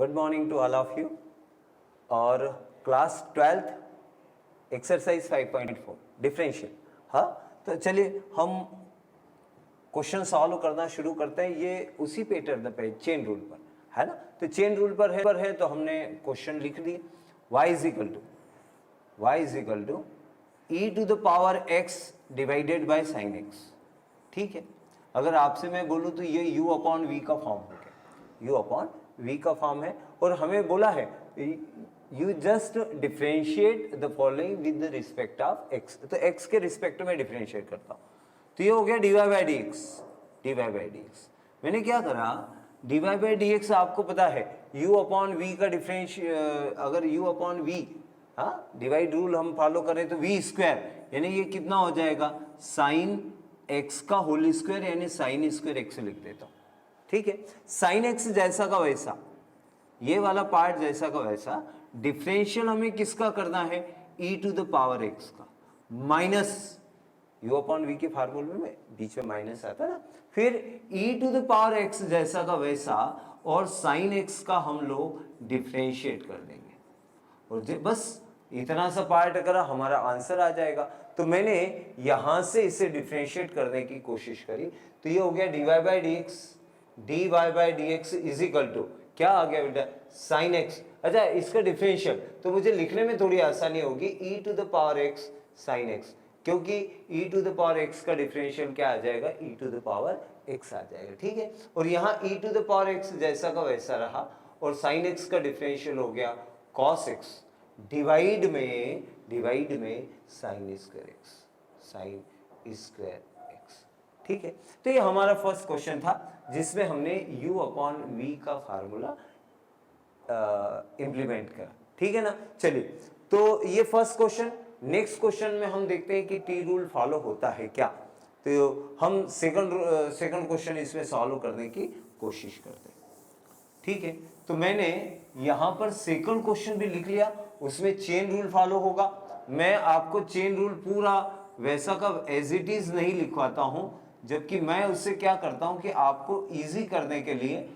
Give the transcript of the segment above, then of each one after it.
Good morning to all of you. और class 12th exercise 5.4 differential. हाँ, तो चलिए हम क्वेश्चन सॉल्व करना शुरू करते हैं। ये उसी पैटर्न पे चेन रूल पर है ना। तो चेन रूल पर है तो हमने क्वेश्चन लिख दिए। y is equal to e to the power x divided by sine x। ठीक है, अगर आपसे मैं बोलूँ तो ये u अपॉन v का फॉर्म हो गया, u अपॉन v का फॉर्म है। और हमें बोला है you just differentiate the following with the respect of x। तो x के रिस्पेक्ट में डिफ्रेंशिएट करता हूँ, तो ये हो गया dy बाई dx। मैंने क्या करा, dy बाई dx आपको पता है u अपॉन v का डिफरेंशिएट, अगर u अपॉन v, हाँ डिवाइड रूल हम फॉलो करें तो v स्क्वायर, यानी ये कितना हो जाएगा साइन x का होल स्क्वायर, यानी साइन स्क्वायर x लिख देता हूँ। ठीक है, साइन x जैसा का वैसा, ये वाला पार्ट जैसा का वैसा, डिफरेंशियल हमें किसका करना है, e to the power x का, माइनस u अपॉन v के फार्मूले में बीच में माइनस आता है ना, फिर e to the power x जैसा का वैसा, और साइन x का हम लोग डिफरेंशिएट कर देंगे। और बस इतना सा पार्ट अगर हमारा आंसर आ जाएगा। तो मैंने यहां से इसे डिफरेंशिएट करने की कोशिश करी, तो ये हो गया dy by dx is equal to क्या आ गया बेटा, साइन x। अच्छा, इसका डिफरेंशियल तो मुझे लिखने में थोड़ी आसानी होगी, e to the power x sine x, क्योंकि e to the power x का डिफरेंशियल क्या आ जाएगा, e to the power x आ जाएगा। ठीक है, और यहाँ e to the power x जैसा का वैसा रहा, और साइन x का डिफरेंशियल हो गया cos x डिवाइड में साइन स्क्वायर x। ठीक है, तो ये हमारा फर्स्ट क्वेश्चन था जिसमें हमने u अपॉन v का फार्मूला इंप्लीमेंट करा। ठीक है ना। चलिए, तो ये फर्स्ट क्वेश्चन। नेक्स्ट क्वेश्चन में हम देखते हैं कि टी रूल फॉलो होता है क्या। तो हम सेकंड क्वेश्चन इसमें सॉल्व करने की कोशिश करते हैं। ठीक है, तो मैंने यहां पर सेकंड क्वेश्चन भी लिख लिया, उसमें चेन रूल फॉलो होगा। मैं आपको चेन रूल पूरा वैसा का एज इट इज नहीं लिखवाता हूं, जबकि मैं उससे क्या करता हूं कि आपको इजी करने के लिए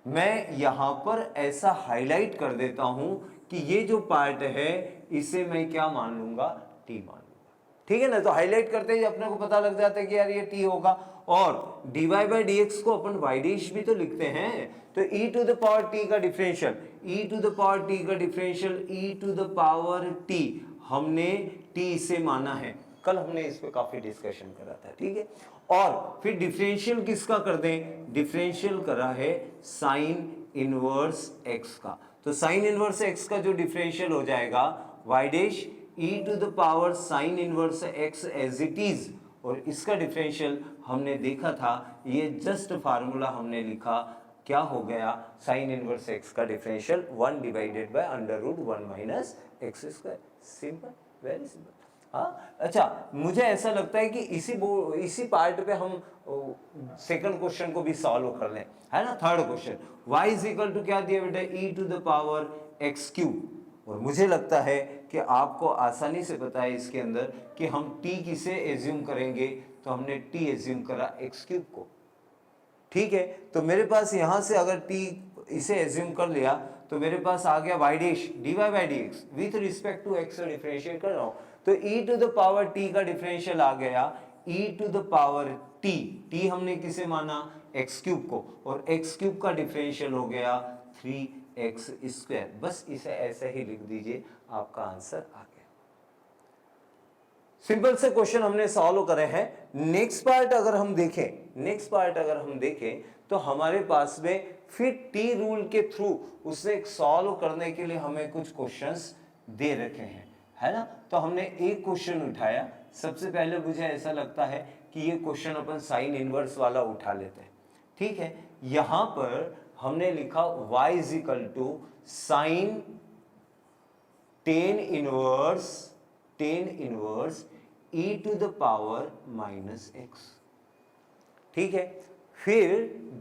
मैं यहां पर ऐसा हाईलाइट कर देता हूं कि ये जो पार्ट है इसे मैं क्या मान लूंगा, टी मान लूंगा। ठीक है ना। तो हाईलाइट करते ही अपने को पता लग जाता है कि यार ये टी होगा। और dy बाई dx को अपन y डैश भी तो लिखते हैं, तो e to the power t का differential, e to the power t का differential e to the power t, हमने t इसे माना है। कल हमने इस पे काफी डिस्कशन करा था। ठीक है, और फिर डिफरेंशियल किसका कर दें, डिफरेंशियल करा है साइन इनवर्स x का। तो साइन इनवर्स x का जो डिफरेंशियल हो जाएगा y dash e to the power sine inverse x as it is, और इसका डिफरेंशियल हमने देखा था, ये जस्ट फार्मूला हमने लिखा, क्या हो गया, साइन इनवर्स x का differential 1 divided by under root 1 minus x square. Simple, very simple. हाँ, अच्छा, मुझे ऐसा लगता है कि इसी पार्ट पे हम सेकंड क्वेश्चन को भी सॉल्व कर लें, है ना। Third question, y is equal to क्या दिया बेटा, e to the power x cube. और मुझे लगता है कि आपको आसानी से पता है इसके अंदर कि हम t किसे एज्यूम करेंगे, तो हमने t एज्यूम करा x क्यूब को। ठीक है, तो मेरे पास यहां से अगर t इसे एज्यूम कर लिया तो मेरे पास आ गया y dash dy by dx with respect to x differentiate कर रहा हूं, तो e to the power t का डिफरेंशियल आ गया e to the power t हमने किसे माना, x क्यूब को, और x क्यूब का डिफरेंशियल हो गया 3x स्क्वायर। बस इसे ऐसे ही लिख दीजिए, आपका आंसर आ गया। सिंपल से क्वेश्चन हमने सॉल्व करे हैं। नेक्स्ट पार्ट अगर हम देखें तो हमारे पास में फिर टी रूल के थ्रू उसे सॉल्व करने के लिए हमें कुछ क्वेश्चंस दे रखे हैं, है ना। तो हमने एक क्वेश्चन उठाया। सबसे पहले मुझे ऐसा लगता है कि ये क्वेश्चन अपन साइन इनवर्स वाला उठा लेते हैं। ठीक है, यहां पर हमने लिखा y is equal to sine tan inverse e to the power minus x। ठीक है, फिर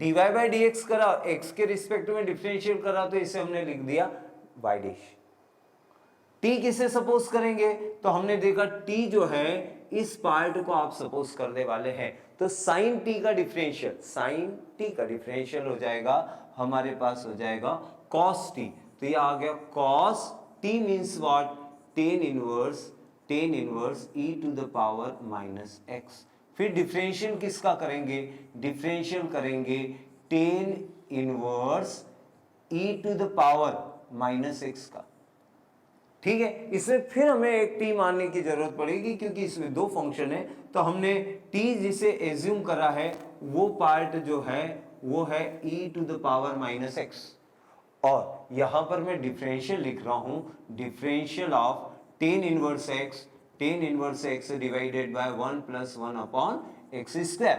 dy बाई dx करा, x के रिस्पेक्ट में डिफरेंशिएट करा, तो इसे हमने लिख दिया y डैश। t किसे सपोज करेंगे, तो हमने देखा t जो है इस पार्ट को आप सपोज करने वाले हैं, तो साइन t का डिफरेंशियल हो जाएगा, हमारे पास हो जाएगा cos t, तो ये आ गया cos t means what, tan inverse e to the power minus x। फिर डिफरेंशियल किसका करेंगे, डिफरेंशियल करेंगे tan inverse e to the power minus x का। ठीक है, इसमें फिर हमें एक t मानने की जरूरत पड़ेगी क्योंकि इसमें दो फंक्शन है, तो हमने t जिसे एज्यूम करा है वो पार्ट जो है वो है e to the power minus x, और यहां पर मैं डिफरेंशियल लिख रहा हूं, differential of tan inverse x divided by 1 plus 1 upon x square.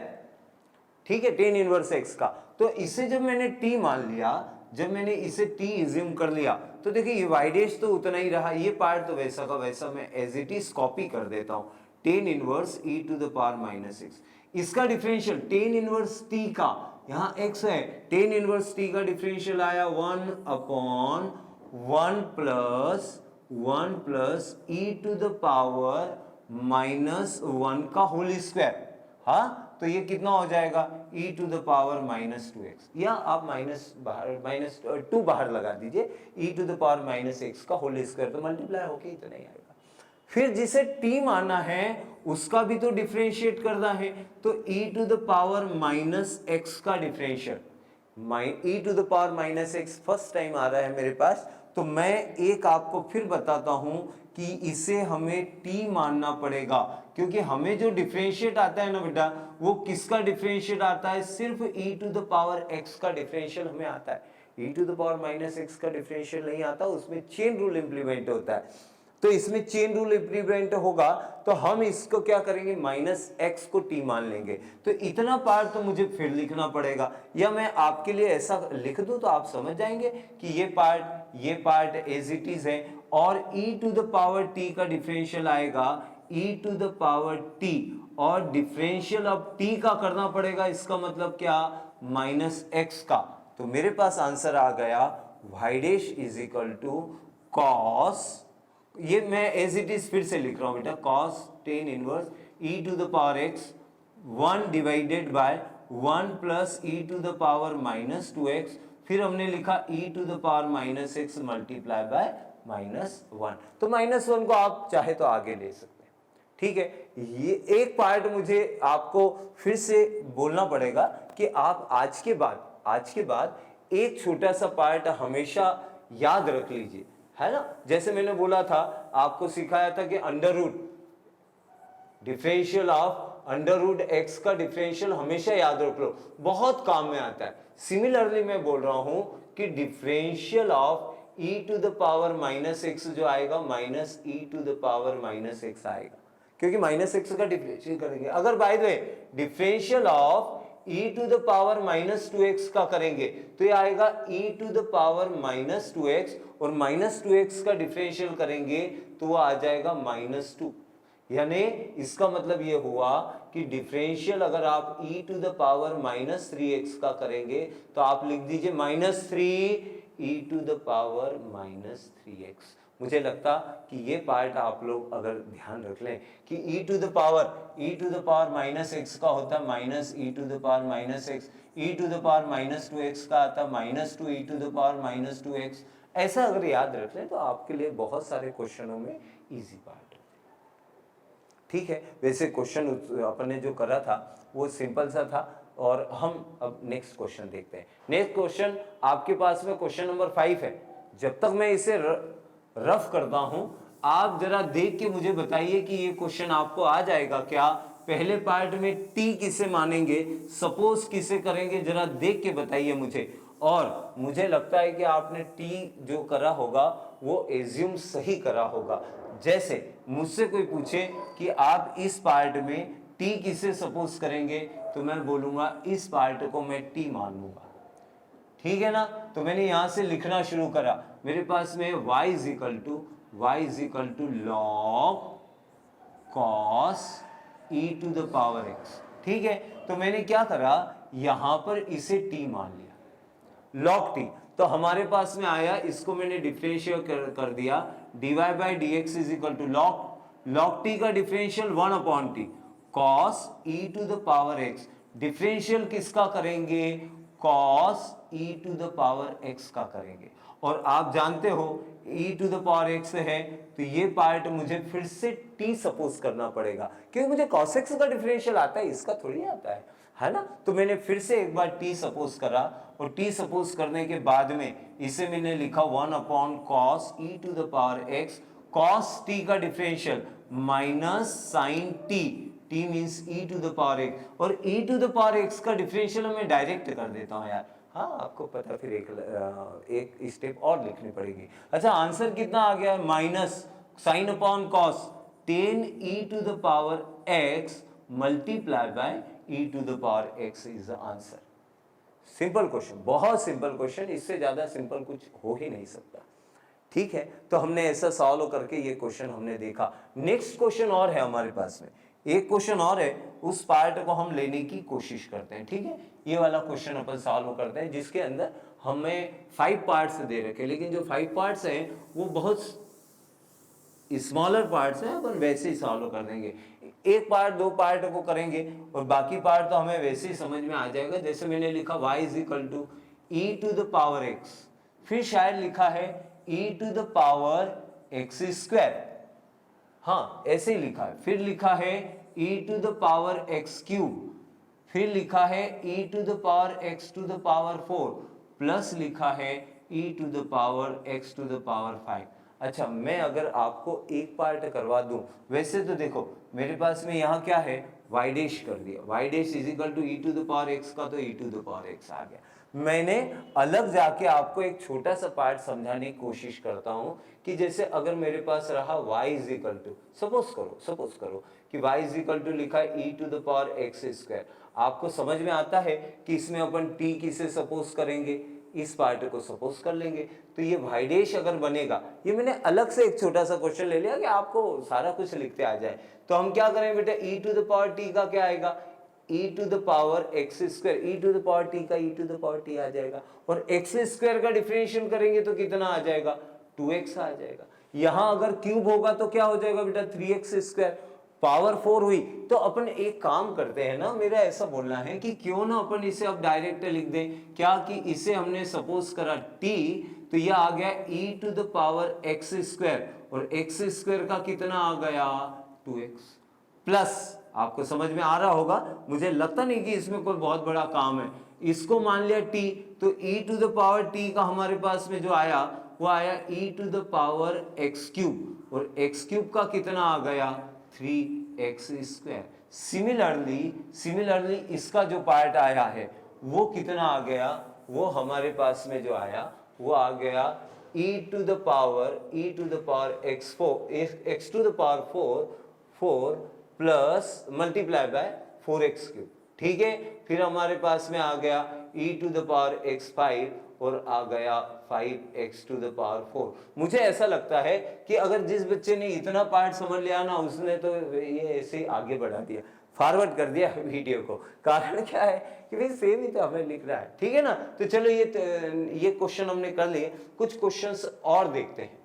ठीक है, tan इनवर्स x का। तो इसे जब मैंने t मान लिया, जब मैंने इसे t एज्यूम कर लिया, तो देखिए ये y डैश तो उतना ही रहा, ये पार्ट तो वैसा का वैसा मैं एज इट इज कॉपी कर देता हूं, tan inverse e to the power minus x। इसका डिफरेंशियल tan इनवर्स t का, यहाँ x है, tan इनवर्स t का डिफरेंशियल आया 1 upon 1 plus e to the power minus 1 का होल स्क्वायर। हाँ, तो ये कितना हो जाएगा e to the power minus 2x, या आप माइनस 2 बाहर लगा दीजिए, e to the power minus x का होल स्क्वायर, तो मल्टीप्लाई होके इतना ही आएगा। फिर जिसे t माना है उसका भी तो डिफरेंशिएट करना है, तो e to the power minus x का differential, e to the power minus x first time आ रहा है मेरे पास, तो मैं एक आपको फिर बताता हूं कि इसे हमें t मानना पड़ेगा, क्योंकि हमें जो डिफरेंशिएट आता है ना बेटा, वो किसका डिफरेंशिएट आता है, सिर्फ e to the power x का डिफरेंशियल हमें आता है, e to the power minus x का डिफरेंशियल नहीं आता, उसमें चेन रूल इंप्लीमेंट होता है। तो इसमें चेन रूल इंप्लीमेंट होगा, तो हम इसको क्या करेंगे, माइनस x को t मान लेंगे। तो इतना पार्ट तो मुझे फिर लिखना पड़ेगा, या मैं आपके लिए ऐसा लिख दूं तो आप समझ जाएंगे कि ये पार्ट एज इट इज है, और e to the power t का डिफरेंशियल आएगा e to the power t, और डिफरेंशियल अब t का करना पड़ेगा, इसका मतलब क्या, माइनस x का। तो मेरे पास आंसर आ गया y dash is equal to cos, ये मैं एज इट इज फिर से लिख रहा हूं बेटा, cos tan inverse e to the power x 1 divided by 1 plus e to the power minus 2x, फिर हमने लिखा e to the power minus x multiply by minus 1। तो माइनस 1 को आप चाहे तो आगे ले सकते हैं। ठीक है, ये एक पार्ट मुझे आपको फिर से बोलना पड़ेगा कि आप आज के बाद एक छोटा सा पार्ट हमेशा याद रख लीजिए, है ना। जैसे मैंने बोला था, आपको सिखाया था कि under root, differential of under root x का डिफरेंशियल हमेशा याद रख लो, बहुत काम में आता है। सिमिलरली मैं बोल रहा हूं कि differential of e to the power minus x जो आएगा, minus e to the power minus x आएगा, क्योंकि माइनस एक्स का डिफरेंशियल करेंगे। अगर by the way differential of e to the power minus 2x का करेंगे, तो ये आएगा e to the power minus 2x, और माइनस 2x का डिफरेंशियल करेंगे तो वो आ जाएगा माइनस 2। यानी इसका मतलब ये हुआ कि डिफरेंशियल अगर आप e to the power minus 3x का करेंगे, तो आप लिख दीजिए minus 3 e to the power minus 3x। मुझे लगता कि ये पार्ट आप लोग अगर ध्यान रख लें कि e to the power minus x का होता है minus e to the power minus x, e to the power minus 2x का आता है minus 2 e to the power minus 2x। ऐसा अगर याद रख लें तो आपके लिए बहुत सारे क्वेश्चनों में इजी पार्ट है। ठीक है, वैसे क्वेश्चन अपन ने जो करा था वो सिंपल सा था, और हम अब नेक्स्ट क्वेश्चन देखते हैं। नेक्स्ट क्वेश्चन आपके पास में क्वेश्चन नंबर 5 है। जब तक मैं इसे रफ करता हूं, आप जरा देख के मुझे बताइए कि ये क्वेश्चन आपको आ जाएगा क्या। पहले पार्ट में t किसे मानेंगे, सपोज किसे करेंगे, जरा देख के बताइए मुझे। और मुझे लगता है कि आपने t जो करा होगा वो एज्यूम सही करा होगा। जैसे मुझसे कोई पूछे कि आप इस पार्ट में t किसे सपोज करेंगे, तो मैं बोलूंगा इस पार्ट को मैं t मान लूंगा। ठीक है ना। तो मैंने यहां से लिखना शुरू करा, मेरे पास में y is equal to log cos e to the power x। ठीक है, तो मैंने क्या करा, यहां पर इसे t मान लिया, log t। तो हमारे पास में आया, इसको मैंने डिफरेंशिएट कर दिया, dy by d x is equal to log t का differential 1 upon t, cos e to the power x। Differential किसका करेंगे, cos e to the power x का करेंगे। और आप जानते हो e to the power x है, तो ये पार्ट मुझे फिर से t सपोज करना पड़ेगा, क्योंकि मुझे cos x का डिफरेंशियल आता है, इसका थोड़ी आता है ना। तो मैंने फिर से एक बार t सपोज करा, और t सपोज करने के बाद में इसे मैंने लिखा 1 upon cos e to the power x, cos t का differential minus sine t, t means e to the power x, और e to the power x का डिफरेंशियल मैं डायरेक्ट कर देता हूँ यार। हाँ, आपको पता, फिर एक स्टेप और लिखनी पड़ेगी। अच्छा, आंसर कितना आ गया? Minus sine upon cos 10 e to the power x multiply by e to the power x is the answer. Simple question, बहुत सिंपल क्वेश्चन, इससे ज्यादा सिंपल कुछ हो ही नहीं सकता। ठीक है, तो हमने ऐसा सॉल्व करके ये क्वेश्चन हमने देखा। नेक्स्ट क्वेश्चन और है हमारे पास में, एक क्वेश्चन और है, उस पार्ट को हम लेने की कोशिश करते हैं। ठीक है, ये वाला क्वेश्चन अपन सॉल्व करते हैं, जिसके अंदर हमें 5 पार्ट्स दे रखे, लेकिन जो 5 पार्ट्स हैं वो बहुत स्मॉलर पार्ट्स हैं, अपन वैसे ही सॉल्व कर देंगे। एक पार्ट 2 पार्ट को करेंगे और बाकी पार्ट तो हमें वैसे ही समझ में आ जाएगा। जैसे मैंने लिखा y is equal to e to the power x, फिर शायद लिखा है e to the power x square, हाँ ऐसे ही लिखा है। फिर लिखा है e to the power x cube, फिर लिखा है e to the power x to the power 4, plus लिखा है e to the power x to the power 5। अच्छा, मैं अगर आपको एक पार्ट करवा दूं, वैसे तो देखो मेरे पास में यहाँ क्या है, y डैश कर दिया, y dash is equal to e to the power x का, तो e to the power x आ गया। मैंने अलग जाके आपको एक छोटा सा पार्ट समझाने की कोशिश करता हूं कि जैसे अगर मेरे पास रहा y is equal to, suppose करो कि y इज इक्वल टू लिखा है e to the power x square. आपको समझ में आता है कि इसमें अपन t किसे सपोज करेंगे, इस पार्ट को सपोज कर लेंगे, तो ये y डैश अगर बनेगा, ये मैंने अलग से एक छोटा सा क्वेश्चन ले लिया कि आपको सारा कुछ लिखते आ जाए। तो हम क्या करें बेटा, e to the power t का क्या आएगा, e to the power x square, e to the power t का e to the power t आ जाएगा, और x स्क्वायर का डिफरेंशियल करेंगे तो कितना आ जाएगा, 2x आ जाएगा। यहां अगर क्यूब होगा तो क्या हो जाएगा बेटा, 3x स्क्वायर, पावर 4 हुई। तो अपन एक काम करते हैं ना, मेरा ऐसा बोलना है कि क्यों ना अपन इसे अब डायरेक्ट लिख दें, क्या कि इसे हमने सपोज करा t, तो यह आ गया e to the power x square, और x स्क्वायर का कितना आ गया, 2x, प्लस आपको समझ में आ रहा होगा, मुझे लगता नहीं कि इसमें कोई बहुत बड़ा काम है। इसको मान लिया t, तो e to the power t का हमारे पास में जो आया वो आया e to the power x cube, और x क्यूब का कितना आ गया, 3x स्क्वायर। सिमिलरली इसका जो पार्ट आया है वो कितना आ गया, वो हमारे पास में जो आया वो आ गया e to the power x to the power 4 plus multiply by 4x cube. ठीक है, फिर हमारे पास में आ गया e to the power x 5, और आ गया 5x टू द पावर 4। मुझे ऐसा लगता है कि अगर जिस बच्चे ने इतना पार्ट समझ लिया ना, उसने तो ये ऐसे आगे बढ़ा दिया, फॉरवर्ड कर दिया वीडियो को। कारण क्या है कि भाई सेम ही तो हमें लिख रहा है। ठीक है ना, तो चलो ये क्वेश्चन हमने कर लिए, कुछ क्वेश्चंस और देखते हैं।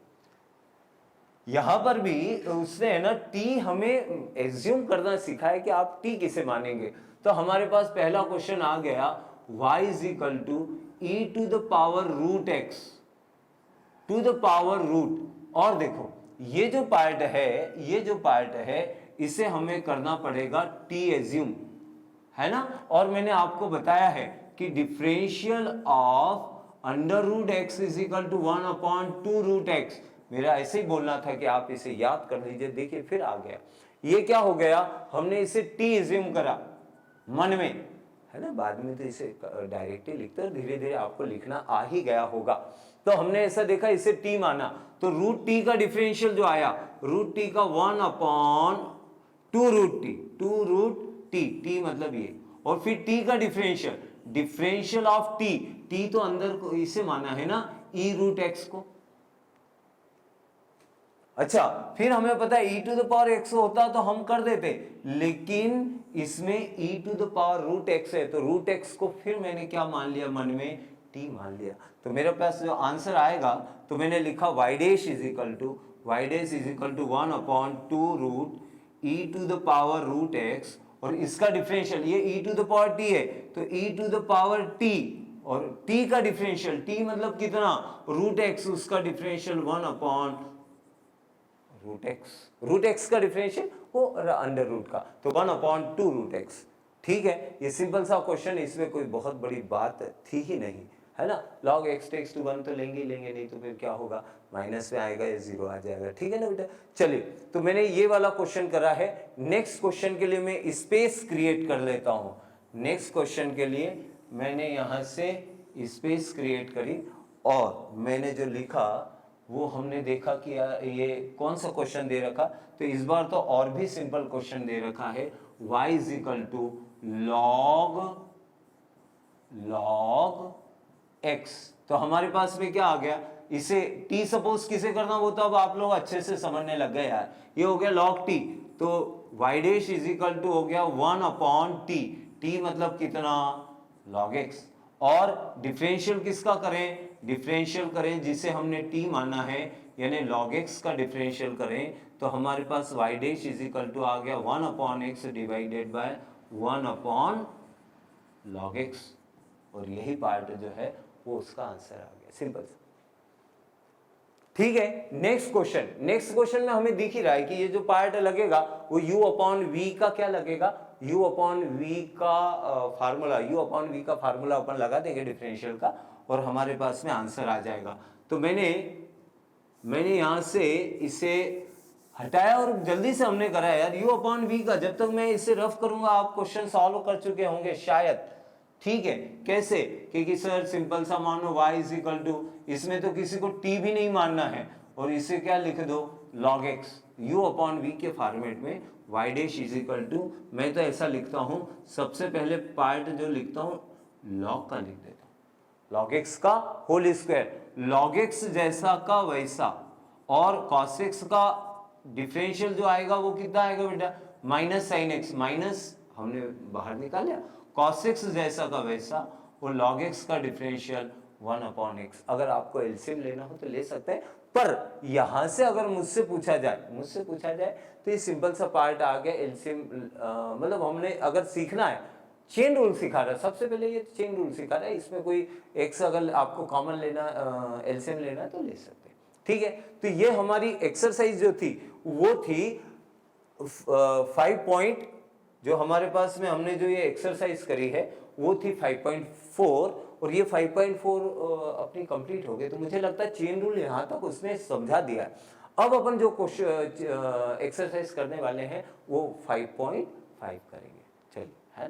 यहां पर भी उसने है ना t हमें एज्यूम करना सिखाया कि आप t किसे मानेंगे। तो हमारे पास पहला क्वेश्चन आ गया, y is equal to e to the power root x to the power root. और देखो ये जो पार्ट है इसे हमें करना पड़ेगा t एज्यूम, है ना। और मैंने आपको बताया है कि differential of under root x is equal to 1 upon 2 root x। मेरा ऐसे ही बोलना था कि आप इसे याद कर लीजिए। देखिए फिर आ गया, ये क्या हो गया, हमने इसे t एज्यूम करा मन में, है ना। बाद में तो इसे डायरेक्टली लिखते और धीरे धीरे आपको लिखना आ ही गया होगा। तो हमने ऐसा देखा, इसे t माना, तो रूट t का डिफरेंशियल जो आया, रूट t का 1 अपॉन 2 रूट t मतलब ये, और फिर t का डिफरेंशियल ऑफ t तो अंदर को इसे माना है ना e रूट x को। अच्छा, फिर हमें पता है e to the power x होता तो हम कर देते, लेकिन इसमें e to the power root x है, तो रूट x को फिर मैंने क्या मान लिया, मन में t मान लिया। तो मेरे पास जो आंसर आएगा, तो मैंने लिखा y dash is equal to 1 upon 2 root e to the power root x, और इसका डिफरेंशियल ये e to the power t है, तो e to the power t, और t का डिफरेंशियल, t मतलब कितना, रूट एक्स, उसका डिफरेंशियल 1 अपॉन रूट एक्स का डिफरेंशियल वो अंडर रूट का, तो 1 अपॉन 2 रूट एक्स। ठीक है, ये सिंपल सा क्वेश्चन, इसमें कोई बहुत बड़ी बात थी ही नहीं, है ना। log x टेक्स टू 1 तो लेंगे ही लेंगे, नहीं तो फिर क्या होगा, माइनस में आएगा या जीरो आ जाएगा। ठीक है ना बेटा। चलिए, तो मैंने ये वाला क्वेश्चन करा है। नेक्स्ट क्वेश्चन के लिए मैं स्पेस क्रिएट कर लेता हूं। नेक्स्ट क्वेश्चन के लिए मैंने यहां से स्पेस क्रिएट करी और मैंने जो लिखा वो हमने देखा कि ये कौन सा क्वेश्चन दे रखा, तो इस बार तो और भी सिंपल क्वेश्चन दे रखा है, y is equal to log x। तो हमारे पास में क्या आ गया, इसे t सपोज किसे करना, वो तो अब आप लोग अच्छे से समझने लग गए यार। ये हो गया log t, तो y dash is equal to हो गया 1 अपॉन t मतलब कितना, log x। और डिफरेंशियल किसका करें, डिफरेंशियल करें जिसे हमने t माना है, यानी log x का डिफरेंशियल करें, तो हमारे पास y dash is equal to आ गया 1 upon x divided by 1 upon log x, और यही पार्ट जो है वो उसका आंसर आ गया, सिंपल। ठीक है, नेक्स्ट क्वेश्चन में हमें दिख ही रहा है कि ये जो पार्ट लगेगा वो u अपॉन v का क्या लगेगा, u अपॉन v का फार्मूला अपन लगा देंगे डिफरेंशियल का, और हमारे पास में आंसर आ जाएगा। तो मैंने यहां से इसे हटाया और जल्दी से हमने करा यार u अपॉन v का। जब तक मैं इसे रफ करूंगा आप क्वेश्चन सॉल्व कर चुके होंगे शायद। ठीक है, कैसे, क्योंकि सर सिंपल सा मानो y इज इक्वल टू, इसमें तो किसी को t भी नहीं मानना है, और इसे क्या लिख दो, log x। u upon v के फॉर्मेट में y dash is equal to, मैं तो ऐसा लिखता हूं, सबसे पहले पार्ट जो लिखता हूं log का लिख देता हूं, log x का होल स्क्वायर, log x जैसा का वैसा, और cos x का डिफरेंशियल जो आएगा वो कितना आएगा बेटा, माइनस साइन x, माइनस हमने बाहर निकाला, cos x जैसा का वैसा, और log x का डिफरेंशियल 1 अपॉन x। अगर आपको एलसीएम लेना हो तो ले सकते हैं, पर यहां से अगर मुझसे पूछा जाए तो ये सिंपल सा पार्ट आ गया एलसीएम। मतलब हमने अगर सीखना है, चेन रूल सिखा रहा है सबसे पहले, ये चेन रूल सिखा रहा है, इसमें कोई x अगर आपको कॉमन लेना, एलसीएम लेना है तो ले सकते हैं। ठीक है, तो ये हमारी एक्सरसाइज जो थी वो थी 5 पॉइंट, जो हमारे पास में हमने जो ये एक्सरसाइज करी है वो थी 5.4, और ये 5.4 अपनी कंप्लीट हो गई। तो मुझे लगता है चेन रूल यहाँ तक उसने समझा दिया है। अब अपन जो क्वेश्चन एक्सरसाइज करने वाले हैं वो 5.5 करेंगे। चलिए, है।